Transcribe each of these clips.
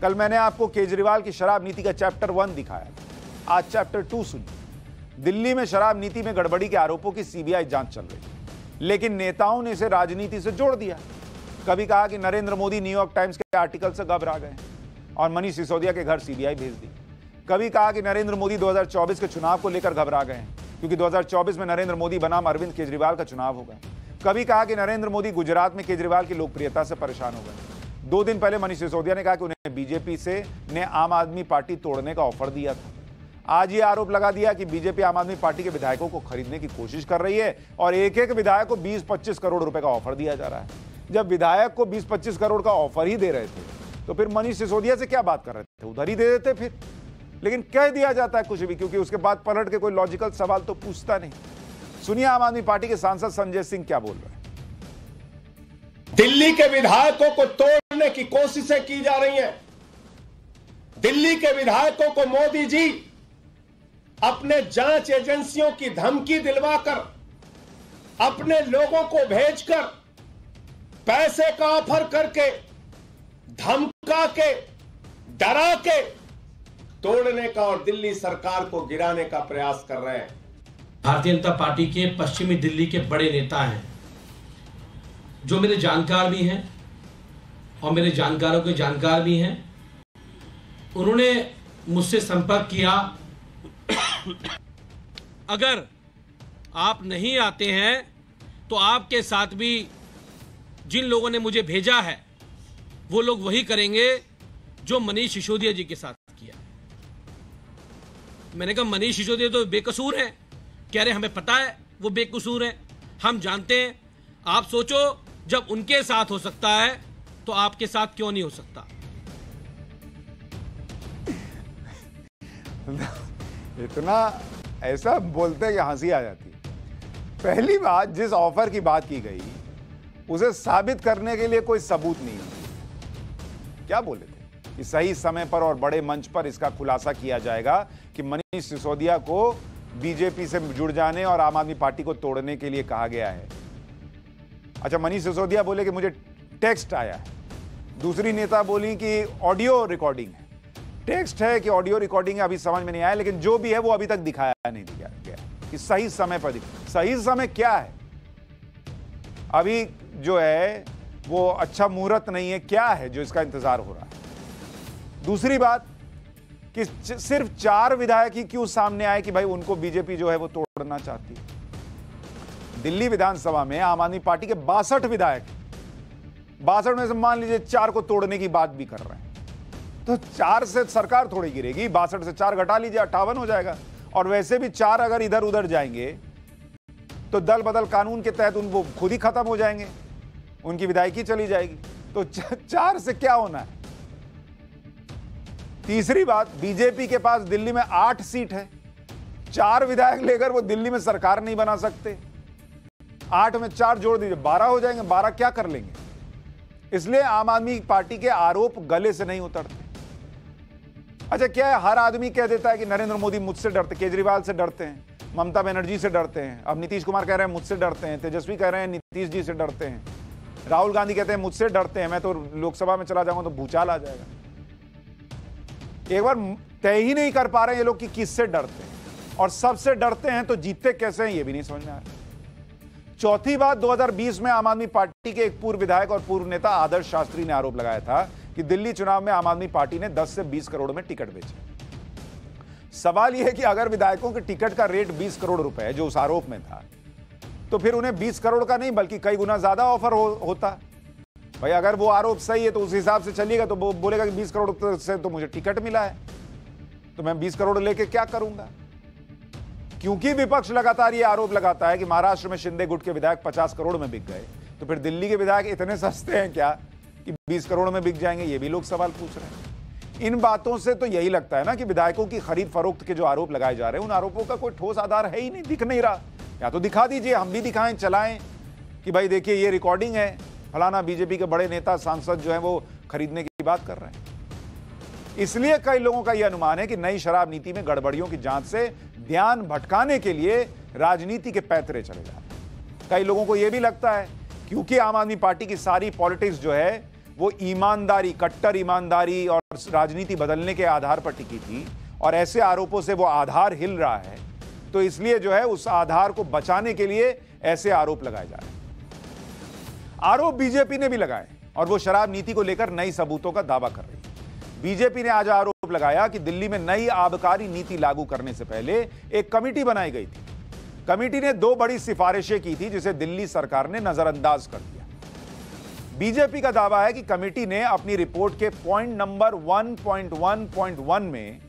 कल मैंने आपको केजरीवाल की शराब नीति का चैप्टर 1 दिखाया, आज चैप्टर 2 सुनिए। दिल्ली में शराब नीति में गड़बड़ी के आरोपों की सीबीआई जांच चल रही है, लेकिन नेताओं ने इसे राजनीति से जोड़ दिया। कभी कहा कि नरेंद्र मोदी न्यूयॉर्क टाइम्स के आर्टिकल से घबरा गए और मनीष सिसोदिया के घर सीबीआई भेज दी। कभी कहा कि नरेंद्र मोदी 2024 के चुनाव को लेकर घबरा गए हैं, क्योंकि 2024 में नरेंद्र मोदी बनाम अरविंद केजरीवाल का चुनाव होगा। कभी कहा कि नरेंद्र मोदी गुजरात में केजरीवाल की लोकप्रियता से परेशान हो गए। 2 दिन पहले मनीष सिसोदिया ने कहा कि उन्हें बीजेपी ने आम आदमी पार्टी तोड़ने का ऑफर दिया था। आज ये आरोप लगा दिया कि बीजेपी आम आदमी पार्टी के विधायकों को खरीदने की कोशिश कर रही है और एक एक विधायक को 20-25 करोड़ रुपए का ऑफर दिया जा रहा है। जब विधायक को 20-25 करोड़ का ऑफर ही दे रहे थे तो फिर मनीष सिसोदिया से क्या बात कर रहे थे, उधर ही दे देते फिर। लेकिन कह दिया जाता है कुछ भी, क्योंकि उसके बाद पलट के कोई लॉजिकल सवाल तो पूछता नहीं। सुनिए आम आदमी पार्टी के सांसद संजय सिंह क्या बोल रहे हैं। दिल्ली के विधायकों को तोड़ने की कोशिशें की जा रही हैं। दिल्ली के विधायकों को मोदी जी अपने जांच एजेंसियों की धमकी दिलवाकर, अपने लोगों को भेजकर, पैसे का ऑफर करके, धमका के, डरा के तोड़ने का और दिल्ली सरकार को गिराने का प्रयास कर रहे हैं। भारतीय जनता पार्टी के पश्चिमी दिल्ली के बड़े नेता हैं, जो मेरे जानकार भी हैं और मेरे जानकारों के जानकार भी हैं। उन्होंने मुझसे संपर्क किया, अगर आप नहीं आते हैं तो आपके साथ भी जिन लोगों ने मुझे भेजा है वो लोग वही करेंगे जो मनीष सिसोदिया जी के साथ किया। मैंने कहा मनीष सिसोदिया तो बेकसूर हैं। कह रहे हमें पता है वो बेकसूर हैं, हम जानते हैं। आप सोचो जब उनके साथ हो सकता है तो आपके साथ क्यों नहीं हो सकता। इतना ऐसा बोलते हैं कि हंसी आ जाती है। पहली बात, जिस ऑफर की बात की गई उसे साबित करने के लिए कोई सबूत नहीं है। क्या बोले थे कि सही समय पर और बड़े मंच पर इसका खुलासा किया जाएगा कि मनीष सिसोदिया को बीजेपी से जुड़ जाने और आम आदमी पार्टी को तोड़ने के लिए कहा गया है। अच्छा, मनीष सिसोदिया बोले कि मुझे टेक्स्ट आया है। दूसरी नेता बोली कि ऑडियो रिकॉर्डिंग है। टेक्स्ट है कि ऑडियो रिकॉर्डिंग है, अभी समझ में नहीं आया, लेकिन जो भी है वो अभी तक दिखाया नहीं गया कि सही समय पर सही समय क्या है। अभी जो है वो अच्छा मुहूर्त नहीं है, क्या है जो इसका इंतजार हो रहा है। दूसरी बात कि सिर्फ 4 विधायक ही क्यों सामने आए कि भाई उनको बीजेपी जो है वो तोड़ना चाहती है। दिल्ली विधानसभा में आम आदमी पार्टी के 62 विधायक, 62 में से मान लीजिए 4 को तोड़ने की बात भी कर रहे हैं, तो 4 से सरकार थोड़ी गिरेगी। 62 से 4 घटा लीजिए, 58 हो जाएगा। और वैसे भी 4 अगर इधर उधर जाएंगे तो दल बदल कानून के तहत उनको खुद ही खत्म हो जाएंगे, उनकी विधायकी चली जाएगी। तो 4 से क्या होना है। तीसरी बात, बीजेपी के पास दिल्ली में 8 सीट है। 4 विधायक लेकर वो दिल्ली में सरकार नहीं बना सकते। 8 में 4 जोड़ दीजिए, 12 हो जाएंगे। 12 क्या कर लेंगे। इसलिए आम आदमी पार्टी के आरोप गले से नहीं उतरते। अच्छा, क्या है, हर आदमी कह देता है कि नरेंद्र मोदी मुझसे डरते, केजरीवाल से डरते हैं, ममता बनर्जी से डरते हैं। अब नीतीश कुमार कह रहे हैं मुझसे डरते हैं, तेजस्वी कह रहे हैं नीतीश जी से डरते हैं, राहुल गांधी कहते हैं मुझसे डरते हैं, मैं तो लोकसभा में चला जाऊंगा तो भूचाल आ जाएगा। एक बार तय ही नहीं कर पा रहे ये लोग कि किससे डरते हैं, और सबसे डरते हैं तो जीतते कैसे हैं ये भी नहीं समझ में आ रहा। चौथी बात, 2020 में आम आदमी पार्टी के एक पूर्व विधायक और पूर्व नेता आदर्श शास्त्री ने आरोप लगाया था कि दिल्ली चुनाव में आम आदमी पार्टी ने 10 से 20 करोड़ में टिकट बेचे। सवाल यह है कि अगर विधायकों के टिकट का रेट 20 करोड़ रुपए है, जो उस आरोप में था, तो फिर उन्हें 20 करोड़ का नहीं बल्कि कई गुना ज्यादा ऑफर होता। भाई अगर वो आरोप सही है तो उस हिसाब से चलिएगा, तो वो बोलेगा कि 20 करोड़ से तो मुझे टिकट मिला है, तो मैं 20 करोड़ लेके क्या करूंगा। क्योंकि विपक्ष लगातार ये आरोप लगाता है कि महाराष्ट्र में शिंदे गुट के विधायक 50 करोड़ में बिक गए, तो फिर दिल्ली के विधायक इतने सस्ते हैं क्या कि 20 करोड़ में बिक जाएंगे, ये भी लोग सवाल पूछ रहे हैं। इन बातों से तो यही लगता है ना कि विधायकों की खरीद फरोख्त के जो आरोप लगाए जा रहे हैं, उन आरोपों का कोई ठोस आधार है ही नहीं, दिख नहीं रहा। या तो दिखा दीजिए, हम भी दिखाएं, चलाएं कि भाई देखिए ये रिकॉर्डिंग है, फलाना बीजेपी के बड़े नेता सांसद जो है वो खरीदने की बात कर रहे हैं। इसलिए कई लोगों का यह अनुमान है कि नई शराब नीति में गड़बड़ियों की जांच से ध्यान भटकाने के लिए राजनीति के पैतरे चले जा रहे हैं। कई लोगों को यह भी लगता है क्योंकि आम आदमी पार्टी की सारी पॉलिटिक्स जो है वो ईमानदारी, कट्टर ईमानदारी और राजनीति बदलने के आधार पर टिकी थी और ऐसे आरोपों से वो आधार हिल रहा है, तो इसलिए जो है उस आधार को बचाने के लिए ऐसे आरोप लगाए जा रहे हैं। आरोप बीजेपी ने भी लगाए और वो शराब नीति को लेकर नई सबूतों का दावा कर रही है। बीजेपी ने आज आरोप लगाया कि दिल्ली में नई आबकारी नीति लागू करने से पहले एक कमेटी बनाई गई थी। कमेटी ने 2 बड़ी सिफारिशें की थी जिसे दिल्ली सरकार ने नजरअंदाज कर दिया। बीजेपी का दावा है कि कमेटी ने अपनी रिपोर्ट के पॉइंट नंबर 1.1.1 में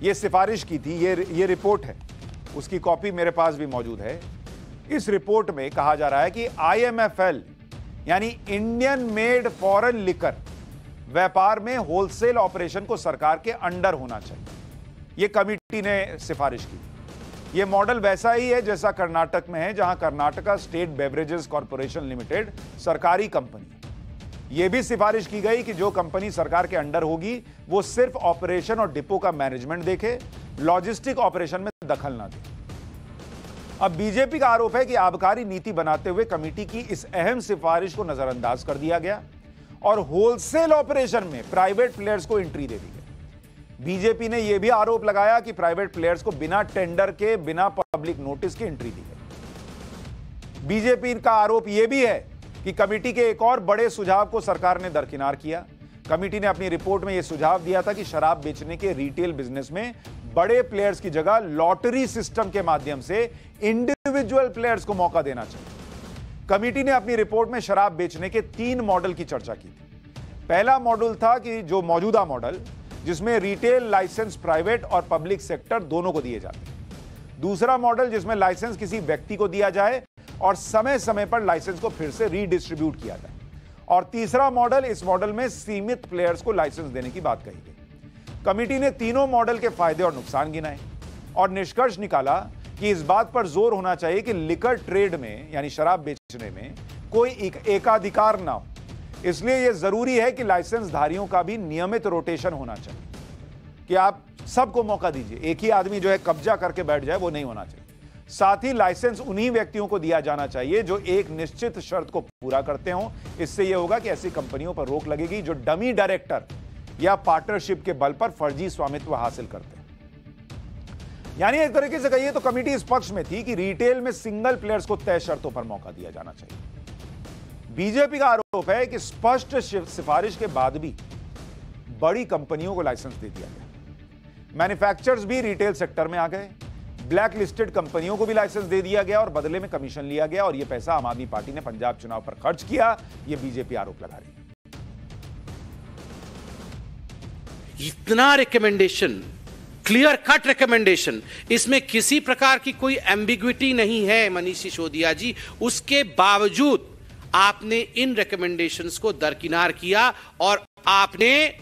यह सिफारिश की थी। ये रिपोर्ट है, उसकी कॉपी मेरे पास भी मौजूद है। इस रिपोर्ट में कहा जा रहा है कि IMFL यानी इंडियन मेड फॉरेन लिकर व्यापार में होलसेल ऑपरेशन को सरकार के अंडर होना चाहिए। यह कमेटी ने सिफारिश की। यह मॉडल वैसा ही है जैसा कर्नाटक में है, जहां Karnataka state beverages corporation limited सरकारी कंपनी है। यह भी सिफारिश की गई कि जो कंपनी सरकार के अंडर होगी वो सिर्फ ऑपरेशन और डिपो का मैनेजमेंट देखे, लॉजिस्टिक ऑपरेशन में दखल ना दे। अब बीजेपी का आरोप है कि आबकारी नीति बनाते हुए कमेटी की इस अहम सिफारिश को नजरअंदाज कर दिया गया और होलसेल ऑपरेशन में प्राइवेट प्लेयर्स को एंट्री दे दी गई। बीजेपी ने यह भी आरोप लगाया कि प्राइवेट प्लेयर्स को बिना टेंडर के, बिना पब्लिक नोटिस के एंट्री दी गई। बीजेपी का आरोप यह भी है कि कमेटी के एक और बड़े सुझाव को सरकार ने दरकिनार किया। कमेटी ने अपनी रिपोर्ट में यह सुझाव दिया था कि शराब बेचने के रिटेल बिजनेस में बड़े प्लेयर्स की जगह लॉटरी सिस्टम के माध्यम से इंडिविजुअल प्लेयर्स को मौका देना चाहिए। कमेटी ने अपनी रिपोर्ट में शराब बेचने के 3 मॉडल की चर्चा की थी। पहला मॉडल था कि जो मौजूदा मॉडल जिसमें रिटेल लाइसेंस प्राइवेट और पब्लिक सेक्टर दोनों को दिए जाते हैं। दूसरा मॉडल जिसमें लाइसेंस किसी व्यक्ति को दिया जाए और समय समय पर लाइसेंस को फिर से रीडिस्ट्रीब्यूट किया जाए। और तीसरा मॉडल, इस मॉडल में सीमित प्लेयर्स को लाइसेंस देने की बात कही गई। कमेटी ने तीनों मॉडल के फायदे और नुकसान गिनाए और निष्कर्ष निकाला कि इस बात पर जोर होना चाहिए कि लिकर ट्रेड में यानी शराब बेचने में कोई एकाधिकार ना हो। इसलिए यह जरूरी है कि लाइसेंस धारियों का भी नियमित रोटेशन होना चाहिए, कि आप सबको मौका दीजिए। एक ही आदमी जो है कब्जा करके बैठ जाए, वो नहीं होना चाहिए। साथ ही लाइसेंस उन्हीं व्यक्तियों को दिया जाना चाहिए जो एक निश्चित शर्त को पूरा करते हों। इससे यह होगा कि ऐसी कंपनियों पर रोक लगेगी जो डमी डायरेक्टर या पार्टनरशिप के बल पर फर्जी स्वामित्व हासिल करते हैं। यानी एक तरीके से कहिए तो कमेटी इस पक्ष में थी कि रिटेल में सिंगल प्लेयर्स को तय शर्तों पर मौका दिया जाना चाहिए। बीजेपी का आरोप है कि स्पष्ट सिफारिश के बाद भी बड़ी कंपनियों को लाइसेंस दे दिया गया। मैन्युफैक्चरर्स भी रिटेल सेक्टर में आ गए। ब्लैक लिस्टेड कंपनियों को भी लाइसेंस दे दिया गया और बदले में कमीशन लिया गया और यह पैसा आम आदमी पार्टी ने पंजाब चुनाव पर खर्च किया। यह बीजेपी आरोप लगा रही है। इतना रिकमेंडेशन, क्लियर कट रिकमेंडेशन, इसमें किसी प्रकार की कोई एम्बिग्विटी नहीं है मनीष सिसोदिया जी। उसके बावजूद आपने इन रिकमेंडेशंस को दरकिनार किया और आपने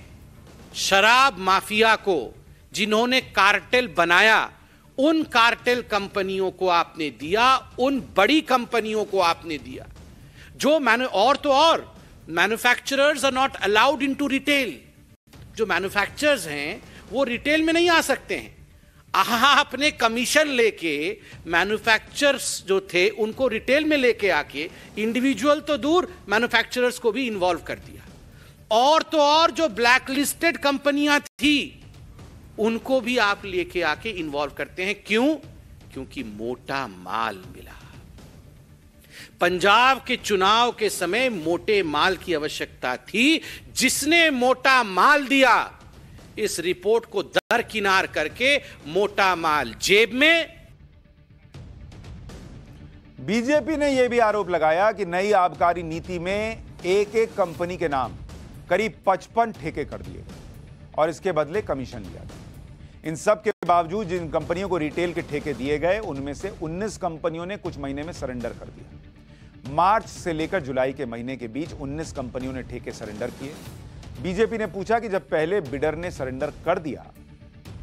शराब माफिया को, जिन्होंने कार्टेल बनाया, उन कार्टेल कंपनियों को आपने दिया, उन बड़ी कंपनियों को आपने दिया जो manufacturers are not allowed into retail. जो मैन्युफैक्चरर्स हैं वो रिटेल में नहीं आ सकते हैं। आपने कमीशन लेके मैन्युफैक्चरर्स जो थे उनको रिटेल में लेके आके इंडिविजुअल तो दूर, मैन्युफैक्चरर्स को भी इन्वॉल्व कर दिया। और तो और जो ब्लैक लिस्टेड कंपनियां थी उनको भी आप लेके आके इन्वॉल्व करते हैं। क्यों? क्योंकि मोटा माल मिला। पंजाब के चुनाव के समय मोटे माल की आवश्यकता थी। जिसने मोटा माल दिया, इस रिपोर्ट को दरकिनार करके मोटा माल जेब में। बीजेपी ने यह भी आरोप लगाया कि नई आबकारी नीति में एक एक कंपनी के नाम करीब 55 ठेके कर दिए गए और इसके बदले कमीशन लिया गया। इन सब के बावजूद जिन कंपनियों को रिटेल के ठेके दिए गए उनमें से 19 कंपनियों ने कुछ महीने में सरेंडर कर दिया। मार्च से लेकर जुलाई के महीने के बीच 19 कंपनियों ने ठेके सरेंडर किए। बीजेपी ने पूछा कि जब पहले बिडर ने सरेंडर कर दिया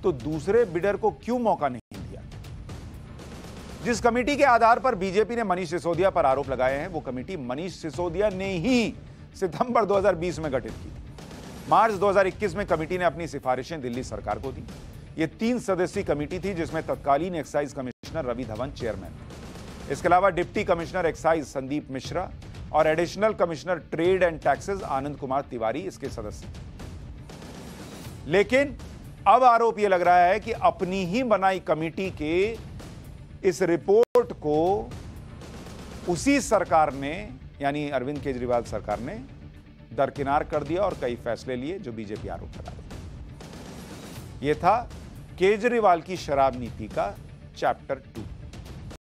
तो दूसरे बिडर को क्यों मौका नहीं दिया। जिस कमेटी के आधार पर बीजेपी ने मनीष सिसोदिया पर आरोप लगाए हैं, वो कमेटी मनीष सिसोदिया ने ही सितंबर 2020 में गठित की। मार्च 2021 में कमेटी ने अपनी सिफारिशें दिल्ली सरकार को दी। यह 3 सदस्यीय कमेटी थी जिसमें तत्कालीन excise commissioner Ravi Dhawan chairman थे। इसके अलावा deputy commissioner excise Sandeep Mishra, और additional commissioner trade and taxes Anand Kumar Tiwari इसके सदस्य। लेकिन अब आरोप यह लग रहा है कि अपनी ही बनाई कमेटी के इस रिपोर्ट को उसी सरकार ने, यानी अरविंद केजरीवाल सरकार ने दरकिनार कर दिया और कई फैसले लिए जो बीजेपी आरोप लगा रही। यह था केजरीवाल की शराब नीति का चैप्टर 2।